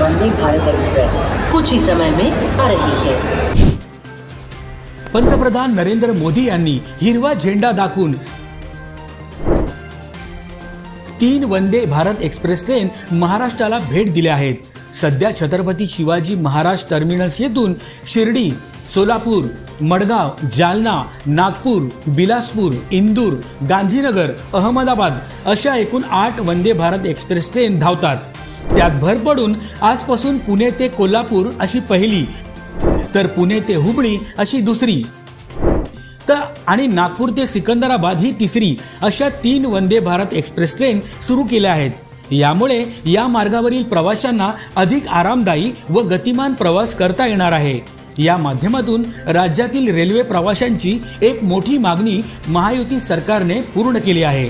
Vande Bharat express कुछ ही समय में आ रही है। पंतप्रधान नरेंद्र मोदी यांनी हिरवा झेंडा दाखवून 3 वंदे भारत एक्सप्रेस ट्रेन महाराष्ट्राला भेट दिल्या आहेत। सध्या छत्रपती शिवाजी महाराज टर्मिनस येथून शिर्डी, सोलापूर, मडगाव, जालना, नागपूर, बिलासपूर, इंदूर, गांधीनगर, अहमदाबाद अशा एकूण 8 वंदे भारत एक्सप्रेस ट्रेन धावतात। त्यात भर पडून आजपासून पुणे ते कोल्हापूर अशी पहिली, तर पुणे ते हुबळी अशी दुसरी, आणि नागपूर ते सिकंदराबाद ही तिसरी अशा 3 वंदे भारत एक्सप्रेस ट्रेन सुरू केल्या आहेत। यामुळे या मार्गावरील प्रवाशांना अधिक आरामदायी व गतिमान प्रवास करता येणार आहे। या माध्यमातून राज्यातील रेल्वे प्रवाशांची एक मोठी मागणी महायुती सरकारने पूर्ण केली आहे।